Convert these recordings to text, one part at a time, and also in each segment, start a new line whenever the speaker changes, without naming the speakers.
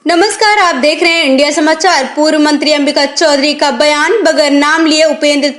नमस्कार, आप देख रहे हैं इंडिया समाचार। पूर्व मंत्री अंबिका चौधरी का बयान, बगैर नाम लिए उपेंद्र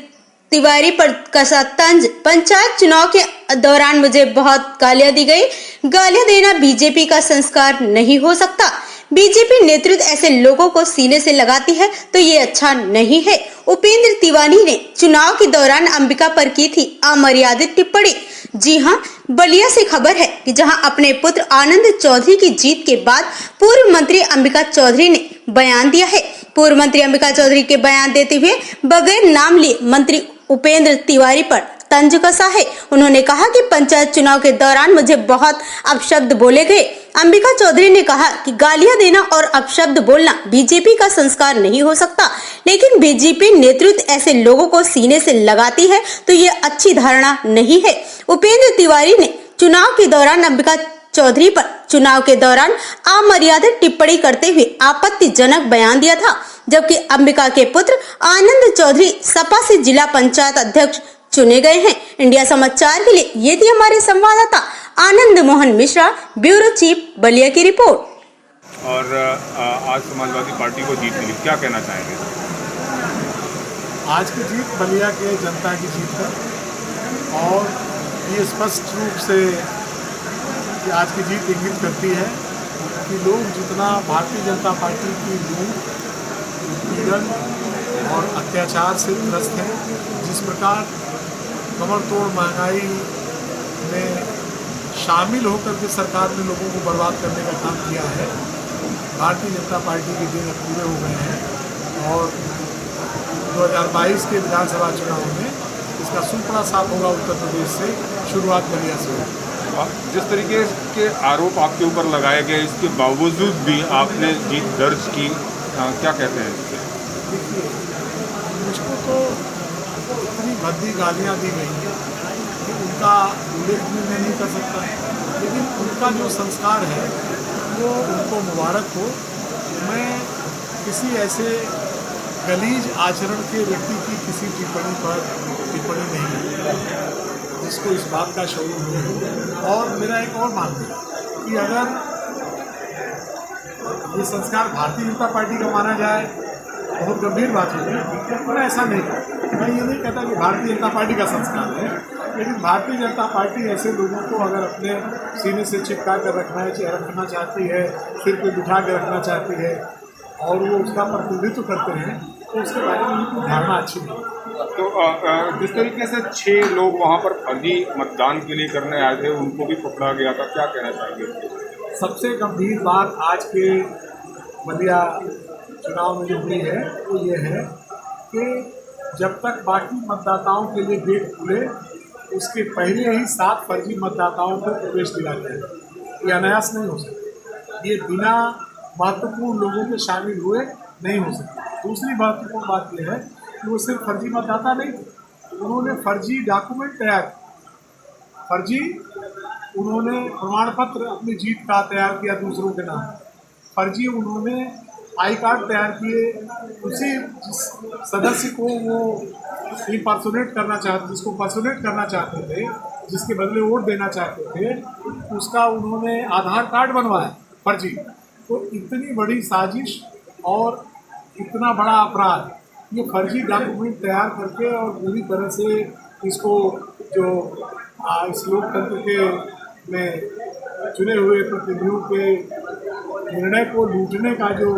तिवारी पर कसा तंज। पंचायत चुनाव के दौरान मुझे बहुत गालियां दी गई। गालियां देना बीजेपी का संस्कार नहीं हो सकता। बीजेपी नेतृत्व ऐसे लोगों को सीने से लगाती है तो ये अच्छा नहीं है। उपेंद्र तिवारी ने चुनाव के दौरान अंबिका पर की थी अमर्यादित टिप्पणी। जी हां, बलिया से खबर है कि जहां अपने पुत्र आनंद चौधरी की जीत के बाद पूर्व मंत्री अंबिका चौधरी ने बयान दिया है। पूर्व मंत्री अंबिका चौधरी के बयान देते हुए बगैर नाम लिए मंत्री उपेंद्र तिवारी पर तंज कसा है। उन्होंने कहा कि पंचायत चुनाव के दौरान मुझे बहुत अपशब्द बोले गए। अंबिका चौधरी ने कहा कि गालियां देना और अपशब्द बोलना बीजेपी का संस्कार नहीं हो सकता, लेकिन बीजेपी नेतृत्व ऐसे लोगों को सीने से लगाती है तो ये अच्छी धारणा नहीं है। उपेंद्र तिवारी ने चुनाव के दौरान अंबिका चौधरी पर चुनाव के दौरान अमर्यादित टिप्पणी करते हुए आपत्तिजनक बयान दिया था, जबकि अंबिका के पुत्र आनंद चौधरी सपा से जिला पंचायत अध्यक्ष चुने गए हैं। इंडिया समाचार के लिए ये थी हमारे संवाददाता आनंद मोहन मिश्रा, ब्यूरो चीफ, बलिया की रिपोर्ट।
और आज समाजवादी पार्टी को जीत मिली, क्या कहना चाहेंगे?
आज की जीत बलिया के जनता की जीत है और ये स्पष्ट रूप से कि आज की जीत इंगित करती है कि लोग जितना भारतीय जनता पार्टी की लूट, उत्पीड़न और अत्याचार से ग्रस्त हैं, जिस प्रकार कमर तोड़ महंगाई में शामिल होकर के सरकार ने लोगों को बर्बाद करने का काम किया है। भारतीय जनता पार्टी के दिन अब पूरे हो गए हैं और 2022 के विधानसभा चुनाव में इसका सुपड़ा साफ होगा। उत्तर प्रदेश से शुरुआत बलिया से होगी।
जिस तरीके के आरोप आपके ऊपर लगाए गए, इसके बावजूद भी आपने जीत दर्ज की, क्या कहते हैं इससे?
देखिए, मुझको तो इतनी भद्दी गालियाँ दी गई हैं कि उनका उल्लेख भी मैं नहीं कर सकता, लेकिन उनका जो संस्कार है वो उनको मुबारक हो। मैं किसी ऐसे गलीज आचरण के व्यक्ति की किसी टिप्पणी नहीं करता जिसको इस बात का शऊर नहीं। और मेरा एक और मानना है कि अगर ये संस्कार भारतीय जनता पार्टी का माना जाए बहुत गंभीर बात होगी, लेकिन मैं ऐसा नहीं कहता। मैं ये नहीं कहता कि भारतीय जनता पार्टी का संस्कार है, लेकिन भारतीय जनता पार्टी ऐसे लोगों को अगर अपने सीने से चिपका कर रखना चाहती है, सिर पे बिठा कर रखना चाहती है और वो उसका प्रतिनिधित्व करते हैं, तो उसके बारे में उनकी धारणा अच्छी नहीं।
तो जिस तरीके से 6 लोग वहाँ पर फर्जी मतदान के लिए करने आए थे, उनको भी पकड़ा गया था, क्या कहना चाहेंगे?
सबसे गंभीर बात आज के बलिया चुनाव में जो हुई है वो ये है कि जब तक बाकी मतदाताओं के लिए गेट खुले, उसके पहले ही 7 फर्जी मतदाताओं को प्रवेश दिया गया। ये अनायास नहीं हो सकता, ये बिना महत्वपूर्ण लोगों के शामिल हुए नहीं हो सकता। दूसरी महत्वपूर्ण बात यह है कि वो सिर्फ फर्जी मतदाता नहीं थे, उन्होंने फर्जी डॉक्यूमेंट तैयार किए, फर्जी उन्होंने प्रमाण पत्र अपनी जीत का तैयार किया दूसरों के नाम, फर्जी उन्होंने आई कार्ड तैयार किए। उसी जिस सदस्य को वो इम्पर्सोनेट करना चाहते, जिसको पर्सोनेट करना चाहते थे, जिसके बदले वोट देना चाहते थे, उसका उन्होंने आधार कार्ड बनवाया फर्जी। तो इतनी बड़ी साजिश और इतना बड़ा अपराध, ये फर्जी डॉक्यूमेंट तैयार करके और पूरी तरह से इसको जो इस लोकतंत्र के में चुने हुए प्रतिनिधियों के निर्णय को लूटने का जो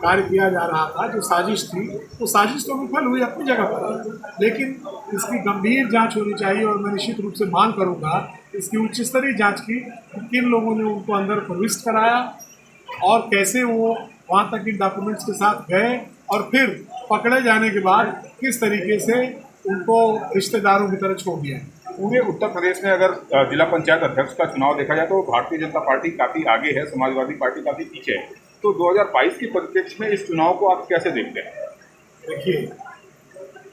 कार्य किया जा रहा था, जो साजिश थी, वो साजिश तो विफल हुई अपनी जगह पर, लेकिन इसकी गंभीर जांच होनी चाहिए। और मैं निश्चित रूप से मांग करूंगा इसकी उच्च स्तरीय जांच की कि किन लोगों ने उनको अंदर प्रविष्ट कराया और कैसे वो वहाँ तक इन डॉक्यूमेंट्स के साथ गए और फिर पकड़े जाने के बाद किस तरीके से उनको रिश्तेदारों की तरह छोड़ दिया।
पूरे उत्तर प्रदेश में अगर जिला पंचायत अध्यक्ष का चुनाव देखा जाए तो भारतीय जनता पार्टी काफ़ी आगे है, समाजवादी पार्टी काफ़ी पीछे है। तो 2022 के परिप्रेक्ष्य में इस चुनाव को आप कैसे देखते हैं?
देखिए,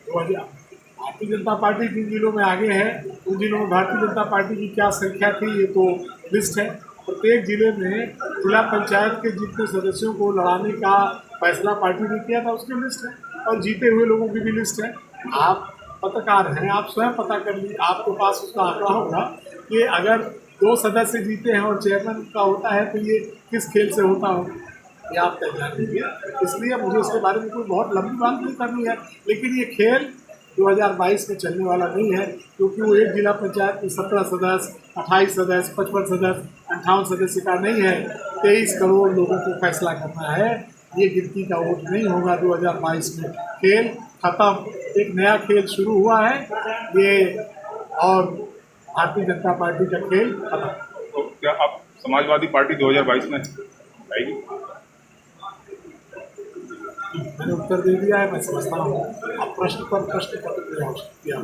भारतीय जनता पार्टी जिन जिलों में आगे है उन जिलों में भारतीय जनता पार्टी की क्या संख्या थी ये तो लिस्ट है। प्रत्येक जिले में जिला पंचायत के जितने सदस्यों को लड़ाने का फैसला पार्टी ने किया था उसकी लिस्ट है और जीते हुए लोगों की भी लिस्ट है। आप पत्रकार हैं, आप स्वयं पता कर लीजिए, आपके पास उसका आंकड़ा होगा कि अगर 2 सदस्य जीते हैं और चेयरमैन का होता है तो ये किस खेल से होता हो। ये आप तय जान लीजिए। इसलिए मुझे इसके बारे में कोई बहुत लंबी बात नहीं करनी है, लेकिन ये खेल 2022 में चलने वाला नहीं है, क्योंकि वो एक जिला पंचायत में 17 सदस्य, 28 सदस्य, 55 सदस्य, 58 सदस्य का नहीं है। 23 करोड़ लोगों को फैसला करना है। ये गिनती का वोट नहीं होगा 2022 में। खेल खत्म, एक नया खेल शुरू हुआ है ये, और भारतीय जनता पार्टी का खेल खत्म।
तो क्या अब समाजवादी पार्टी 2022 में आएगी?
मैंने उत्तर दे दिया है, मैं समझता हूँ। अब प्रश्न पर प्रश्न का तो प्रयास किया।